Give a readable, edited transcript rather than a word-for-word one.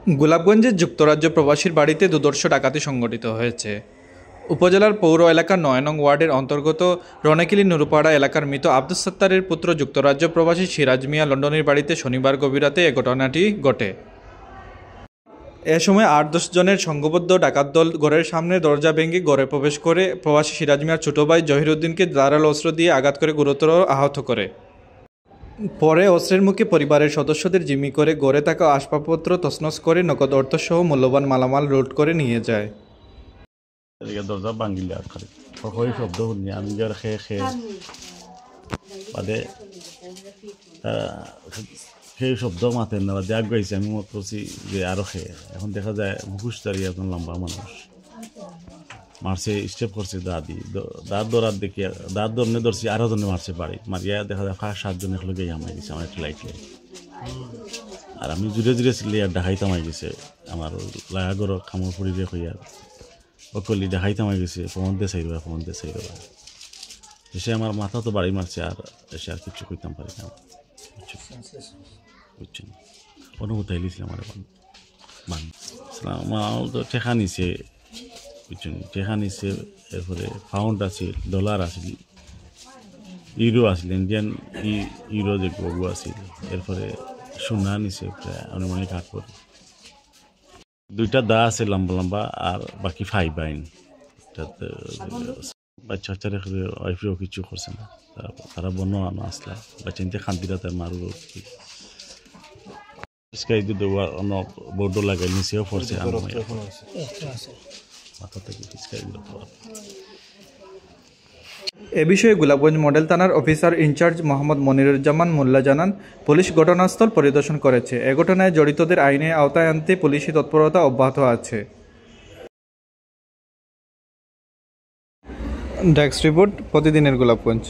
গোলাপগঞ্জে যুক্তরাজ্য প্রবাসীর বাড়িতে দুর্ধর্ষ ডাকাতি সংঘটিত হয়েছে। উপজেলার পৌর এলাকার ৯ নং ওয়ার্ডের অন্তর্গত রনেকিলি নুরুপাড়া এলাকার মৃত আব্দুস সাত্তারের পুত্র যুক্তরাজ্য প্রবাসী সিরাজ মিয়া লন্ডনের বাড়িতে শনিবার গভীর রাতে এ ঘটনাটি ঘটে। এ সময় ৮-১০ জনের সংঘবদ্ধ ডাকাত দল ঘরের সামনে দরজা ভেঙে ঘরে প্রবেশ করে প্রবাসী সিরাজ মিয়ার ছোট ভাই জহিরুদ্দিনকে ধারালো অস্ত্র দিয়ে আঘাত করে গুরুতর আহত করে। পরে অস্ত্রের মুখে পরিবারের সদস্যদের জিম্মি করে গড়ে থাকা আসবাবপত্র তছনছ করে নগদ অর্থসহ মূল্যবান মালামাল লুট করে নিয়ে যায়। দরজা ভাঙিলে আর খালি হই শব্দ শুনি আমি আর খেয়ে খেয়ে বাদে সেই শব্দ মাতেন না বাদে আগ গাইছে আমি মত করছি যে আরো খেয়ে এখন দেখা যায় মুখোশধারী একজন লম্বা মানুষ মারছে স্টেপ করছে দাঁত ধরার দেখি দাঁত ধরনে ধরছি আরো জনে মারছে বাড়ি মারিয়া দেখা যায় 5-7 জন একলগে আমায় গেছে আমার একটা লাইট আর আমি জুড়ে জুড়ে ছিলে আর দেখাইতাম আই গেছে আমার লাগাগর খামর পড়িরে হইয়া অকলি দেখাইতাম আই গেছে ফোন দিয়ে চাইবা এসে আমার মাথা তো বাড়ি মারছে আর এসে আর কিছু কইতাম পারি না বুঝছেন অনুভূতি লিছিল আমার আমার তো ঠেকা নিছে বুঝছেন ঠেকা নিছে এরপরে পাউন্ড আছে ডলার আছে ইউরো আছিল ইন্ডিয়ান ইউরো যে গগু আছিল এরপরে সোনা নিছে প্রায় অনুমানিক 8 কোটি 2টা দা আছে লম্বা লম্বা আর বাকি 5 বাইন বাচ্চা বাচ্চারা ওয়াইফেও কিছু করছে না তারা বন্য আনো আসলা বাচ্চাতে খান্তিরা তার মারু স্কাই দেওয়া অন্য বোর্ডও লাগাই নিচেও পড়ছে মাথা থেকে স্কাই দিল। এ বিষয়ে গোলাপগঞ্জ মডেল থানার অফিসার ইনচার্জ মোহাম্মদ মনিরুজ্জামান মোল্লা জানান, পুলিশ ঘটনাস্থল পরিদর্শন করেছে। এ ঘটনায় জড়িতদের আইনের আওতায় আনতে পুলিশি তৎপরতা অব্যাহত আছে। ডেস্ক রিপোর্ট, প্রতিদিনের গোলাপগঞ্জ।